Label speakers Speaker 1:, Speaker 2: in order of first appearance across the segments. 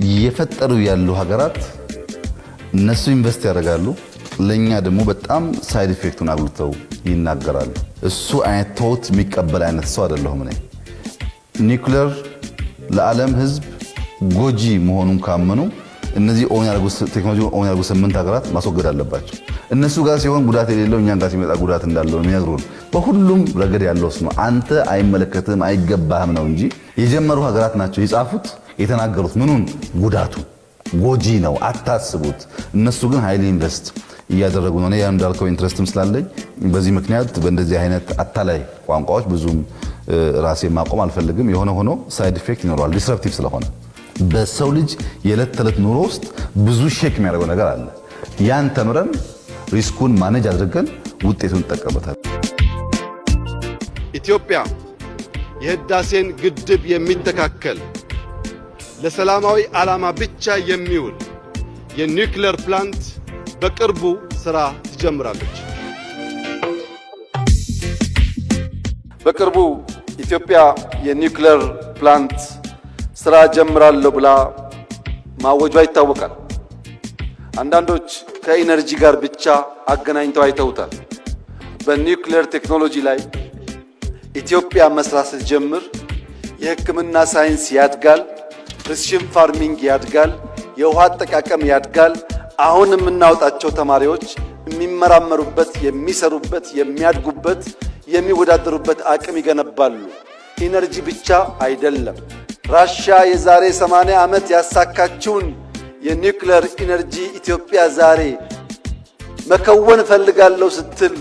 Speaker 1: እየፈጠሩ ያሉ ሀገራት እነሱ ኢንቨስት ያደርጋሉ፣ ለኛ ደግሞ በጣም ሳይድ ኢፌክቱን አጉልተው ይናገራሉ። እሱ አይነት ቶት የሚቀበል አይነት ሰው አይደለሁም እኔ። ኒውክሌር ለዓለም ህዝብ ጎጂ መሆኑን ካመኑ እነዚህ ቴክኖሎጂ ኦን ያርጉ 8 ሀገራት ማስወገድ አለባቸው። እነሱ ጋር ሲሆን ጉዳት የሌለው እኛን ጋር ሲመጣ ጉዳት እንዳለው የሚነግሩን በሁሉም ረገድ ያለው ነው። አንተ አይመለከትም አይገባህም ነው እንጂ የጀመሩ ሀገራት ናቸው የጻፉት የተናገሩት ምኑን ጉዳቱ ጎጂ ነው አታስቡት። እነሱ ግን ሃይሊ ኢንቨስት እያደረጉ ነው። ያን እንዳልከው ኢንትረስትም ስላለኝ በዚህ ምክንያት በእንደዚህ አይነት አታላይ ቋንቋዎች ብዙም ራሴ ማቆም አልፈልግም። የሆነ ሆኖ ሳይድ ኢፌክት ይኖረዋል ዲስረፕቲቭ ስለሆነ በሰው ልጅ የዕለት ተዕለት ኑሮ ውስጥ ብዙ ሼክ የሚያደርገው ነገር አለ። ያን ተምረን ሪስኩን ማኔጅ አድርገን ውጤቱን እንጠቀምበታለን።
Speaker 2: ኢትዮጵያ የህዳሴን ግድብ የሚተካከል ለሰላማዊ ዓላማ ብቻ የሚውል የኒውክሌር ፕላንት በቅርቡ ስራ ትጀምራለች።
Speaker 3: በቅርቡ ኢትዮጵያ የኒውክሌር ፕላንት ስራ ጀምራለሁ ብላ ማወጇ ይታወቃል። አንዳንዶች ከኢነርጂ ጋር ብቻ አገናኝተው አይተውታል። በኒውክሌር ቴክኖሎጂ ላይ ኢትዮጵያ መስራት ስትጀምር የሕክምና ሳይንስ ያድጋል፣ ፕሪሲሽን ፋርሚንግ ያድጋል፣ የውሃ አጠቃቀም ያድጋል። አሁን የምናወጣቸው ተማሪዎች የሚመራመሩበት፣ የሚሰሩበት፣ የሚያድጉበት፣ የሚወዳደሩበት አቅም ይገነባሉ። ኢነርጂ ብቻ አይደለም። ራሻ የዛሬ 80 ዓመት ያሳካችውን የኒውክሌር ኢነርጂ ኢትዮጵያ ዛሬ መከወን ፈልጋለሁ ስትል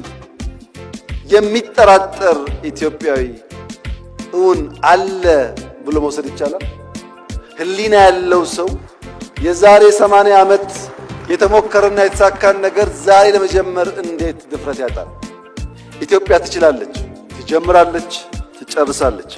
Speaker 3: የሚጠራጠር ኢትዮጵያዊ እውን አለ ብሎ መውሰድ ይቻላል? ህሊና ያለው ሰው የዛሬ 80 ዓመት የተሞከረና የተሳካን ነገር ዛሬ ለመጀመር እንዴት ድፍረት ያጣል? ኢትዮጵያ ትችላለች፣ ትጀምራለች፣ ትጨርሳለች።